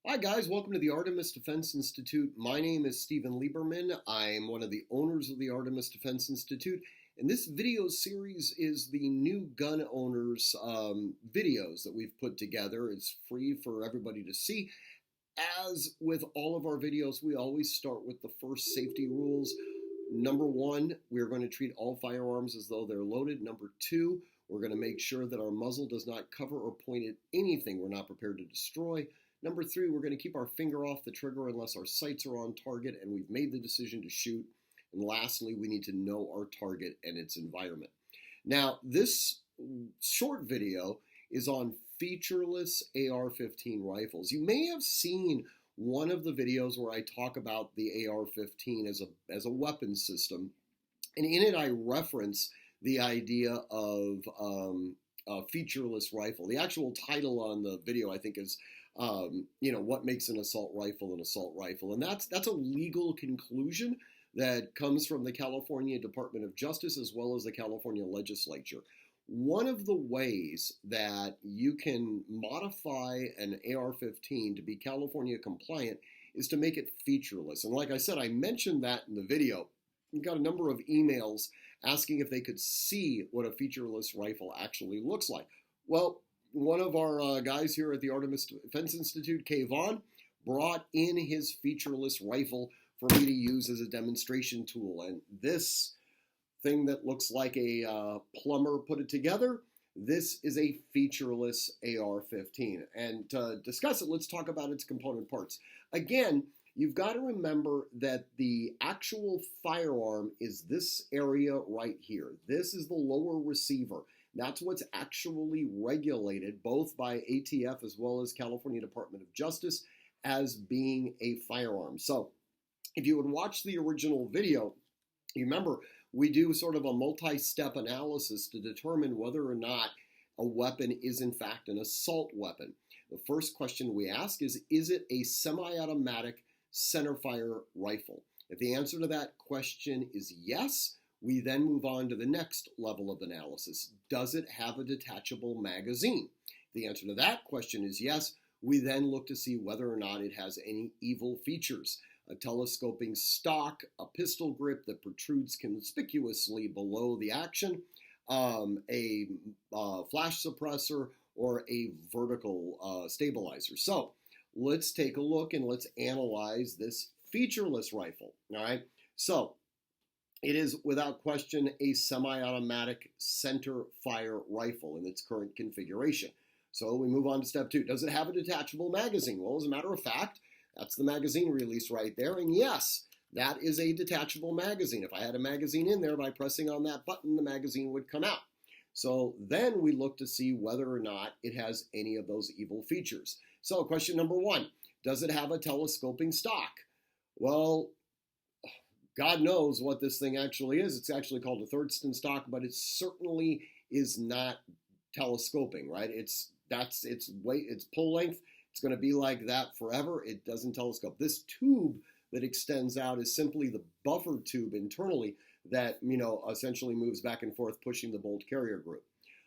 Hi guys, welcome to the Artemis Defense Institute. My name is Stephen Lieberman. I'm one of the owners of the Artemis Defense Institute, and this video series is the new gun owners videos that we've put together. It's free for everybody to see. As with all of our videos, we always start with the first safety rules. Number one, we're going to treat all firearms as though they're loaded. Number two, we're going to make sure that our muzzle does not cover or point at anything we're not prepared to destroy. Number three, we're going to keep our finger off the trigger unless our sights are on target and we've made the decision to shoot. And lastly, we need to know our target and its environment. Now, this short video is on featureless AR-15 rifles. You may have seen one of the videos where I talk about the AR-15 as a weapon system. And in it, I reference the idea of a featureless rifle. The actual title on the video, I think, is what makes an assault rifle an assault rifle. And that's a legal conclusion that comes from the California Department of Justice as well as the California legislature. One of the ways that you can modify an AR-15 to be California compliant is to make it featureless. And like I said, I mentioned that in the video. We got a number of emails asking if they could see what a featureless rifle actually looks like. Well, one of our guys here at the Artemis Defense Institute, Kay Vaughn, brought in his featureless rifle for me to use as a demonstration tool. And this thing that looks like a plumber put it together, this is a featureless AR-15. And to discuss it, let's talk about its component parts. Again, you've got to remember that the actual firearm is this area right here. This is the lower receiver. That's what's actually regulated both by ATF as well as California Department of Justice as being a firearm. So if you would watch the original video, you remember we do sort of a multi-step analysis to determine whether or not a weapon is in fact an assault weapon. The first question we ask is it a semi-automatic centerfire rifle? If the answer to that question is yes, we then move on to the next level of analysis. Does it have a detachable magazine? If the answer to that question is yes, we then look to see whether or not it has any evil features. A telescoping stock, a pistol grip that protrudes conspicuously below the action, a flash suppressor, or a vertical stabilizer. So let's take a look and let's analyze this featureless rifle. All right. So it is without question a semi-automatic center fire rifle in its current configuration. So we move on to step two. Does it have a detachable magazine? Well, as a matter of fact, that's the magazine release right there. And yes, that is a detachable magazine. If I had a magazine in there, by pressing on that button, the magazine would come out. So then we look to see whether or not it has any of those evil features. So question number one, does it have a telescoping stock? Well, God knows what this thing actually is. It's actually called a Thurston stock, but it certainly is not telescoping, right? It's weight, its pull length. It's going to be like that forever. It doesn't telescope. This tube that extends out is simply the buffer tube internally that, essentially moves back and forth, pushing the bolt carrier group.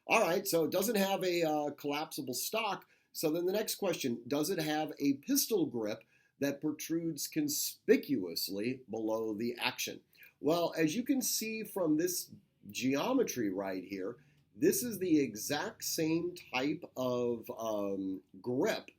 All right, so it doesn't have a collapsible stock. So then the next question, does it have a pistol grip that protrudes conspicuously below the action? Well, as you can see from this geometry right here, this is the exact same type of grip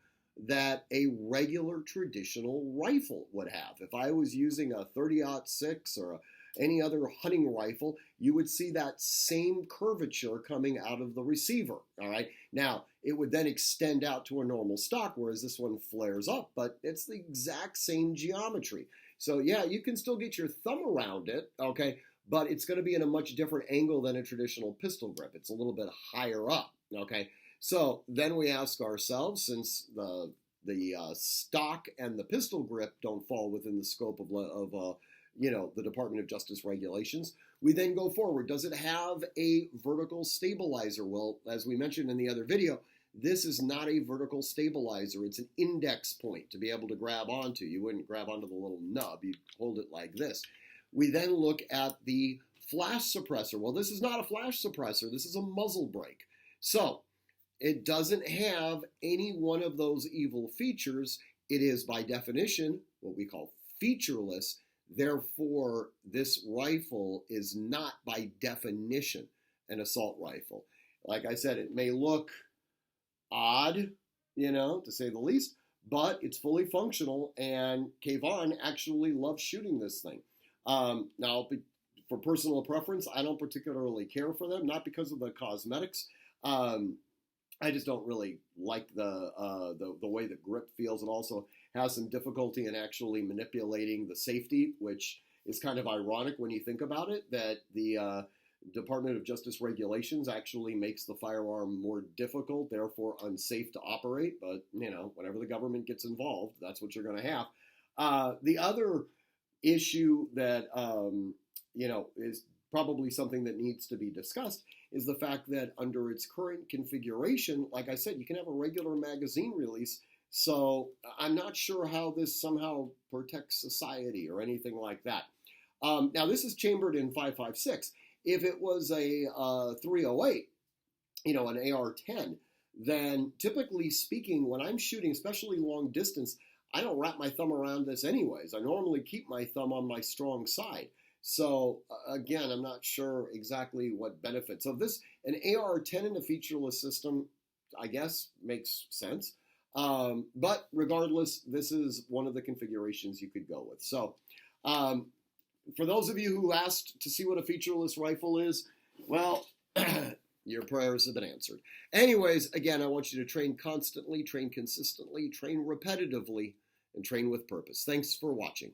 that a regular traditional rifle would have. If I was using a 30-06 or any other hunting rifle, you would see that same curvature coming out of the receiver, all right? Now, it would then extend out to a normal stock, whereas this one flares up, but it's the exact same geometry. So yeah, you can still get your thumb around it, okay, but it's going to be in a much different angle than a traditional pistol grip. It's a little bit higher up, okay? So then we ask ourselves, since the stock and the pistol grip don't fall within the scope of the Department of Justice regulations, we then go forward. Does it have a vertical stabilizer? Well, as we mentioned in the other video, this is not a vertical stabilizer. It's an index point to be able to grab onto. You wouldn't grab onto the little nub. You'd hold it like this. We then look at the flash suppressor. Well, this is not a flash suppressor. This is a muzzle brake. So it doesn't have any one of those evil features It is by definition what we call featureless. Therefore, this rifle is not by definition an assault rifle. Like I said, it may look odd, to say the least, but it's fully functional, and Kayvon actually loves shooting this thing. Now, for personal preference, I don't particularly care for them, not because of the cosmetics. I just don't really like the way the grip feels. It also has some difficulty in actually manipulating the safety, which is kind of ironic when you think about it, that the Department of Justice regulations actually makes the firearm more difficult, therefore unsafe to operate. But, whenever the government gets involved, that's what you're going to have. The other issue that, is probably something that needs to be discussed is the fact that under its current configuration, like I said, you can have a regular magazine release. So I'm not sure how this somehow protects society or anything like that. Now, this is chambered in 5.56. If it was a 308, an AR-10, then typically speaking, when I'm shooting, especially long distance, I don't wrap my thumb around this anyways. I normally keep my thumb on my strong side. So again, I'm not sure exactly what benefits. So an AR-10 in a featureless system, I guess, makes sense. But regardless, this is one of the configurations you could go with. So for those of you who asked to see what a featureless rifle is, well, your prayers have been answered. Anyways, again, I want you to train constantly, train consistently, train repetitively, and train with purpose. Thanks for watching.